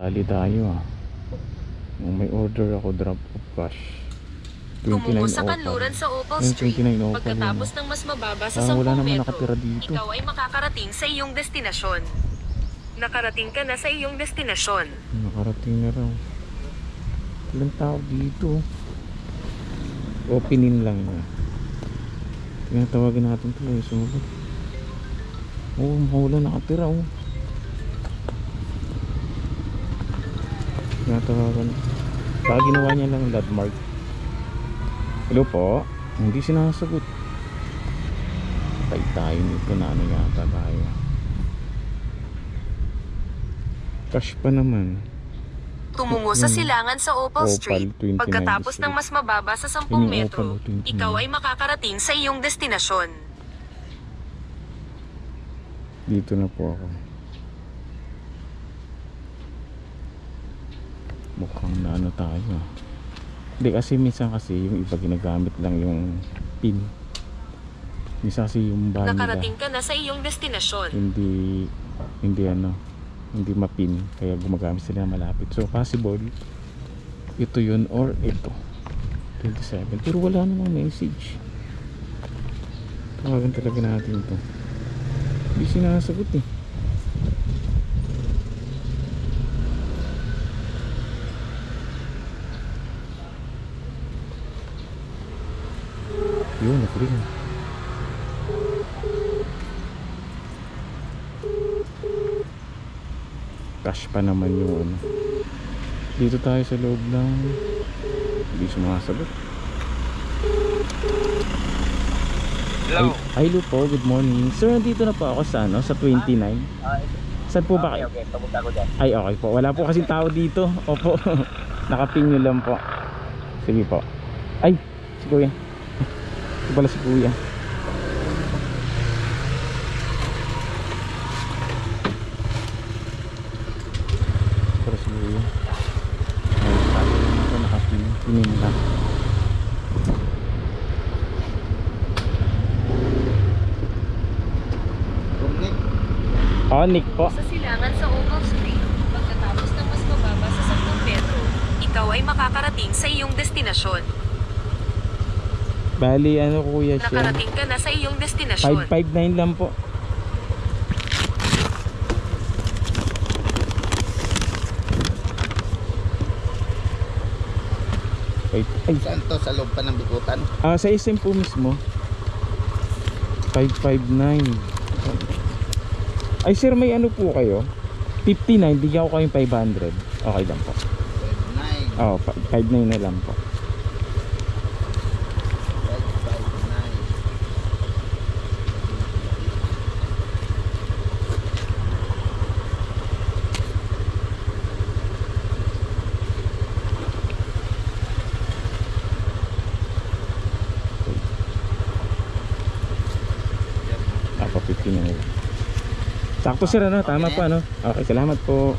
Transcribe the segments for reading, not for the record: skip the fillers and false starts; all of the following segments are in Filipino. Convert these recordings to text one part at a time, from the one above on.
Dali tayo Nung may order ako drop of cash. Tumungo sa kanluran sa Opal Street. Pagkatapos ng mas mababa sa 10 metro, ikaw ay makakarating sa iyong destinasyon. Nakarating ka na sa iyong destinasyon. Nakarating na raw. Ilang tao dito. Opening lang na. Tinatawagan natin ito eh. Sumabot. Wala nakatira Tinatawagan. Baka ginawa niya lang landmark. Hello po. Hindi sinasagot. Patay tayo nito na ano yata tayo. Cash pa naman. Tumungo sa silangan sa Opal Street. Pagkatapos ng mas mababa sa 10 metro, ikaw ay makakarating sa iyong destinasyon. Dito na po ako. Mukhang na ano tayo. Hindi kasi minsan kasi yung iba ginagamit lang yung pin. Minsan kasi yung banda. Nakarating ka na sa iyong destinasyon. Hindi mapin, kaya gumagamit sila malapit. So possible ito yun or ito 27, pero wala namang message. Tawagan talaga natin ito. Hindi sinasagot eh. Yun, nag-ring. Cash pa naman yung ano. Dito tayo sa loob lang. Hindi sumasagot. Hello. Hello po, good morning. Sir, nandito na po ako sa ano, sa 29. Saan po ba kayo? Okay, pumunta ko dyan. Ay, okay po. Wala po kasing tao dito. Opo. Nakapin nyo lang po. Sige po. Ay, si kuya. Ito pala si kuya. Pero si kuya. Ay, nakapin. Pinin lang. Nick po. Sa silangan sa Opal Street, pagkatapos ng mas mababa sa 10 metro, ikaw ay makakarating sa iyong destinasyon. Bali, ano kuya siya? Nakarating ka na sa iyong destinasyon. 559 lang po. Ay, Saan to? Sa loob pa ng Bikutan? sa SM po mismo. 559. Ay sir, may ano po kayo? 59, bigyan ko kayong 500. Okay lang po. 5-9. Oo, 59 na lang po. 50 na nila. Sakto sir, ano? Tama po, ano? Okay, salamat po.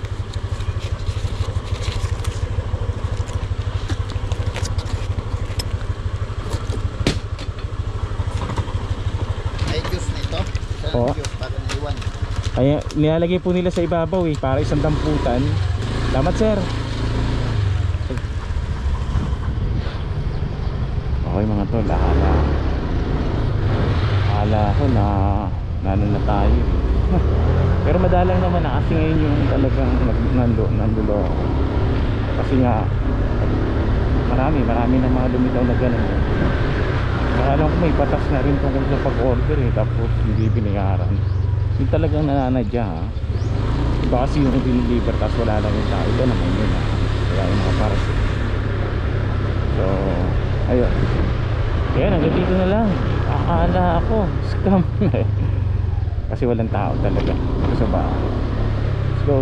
Ay, juice nito. Saan Oo. ang juice? Para naiwan. Kaya nilalagay po nila sa ibabaw eh, para isang damputan. Salamat sir. Okay mga tol, akala ko na ano na tayo. Pero madalang naman na kasi ngayon yung talagang nandulo. Kasi nga marami na mga lumitaw na gano'n. Akala ko may batas na rin tungkol sa pag-order eh, tapos hindi binayaran. Yung talagang nananadya ha. Iba kasi yung i-deliver tapos wala lang yung tao. Iba naman yun ha. Wala yung mga parasit. So ayun. Kaya hanggang dito na lang. Akala ako scam na eh. Kasi walang tao talaga. Ito sa bahay. Let's go.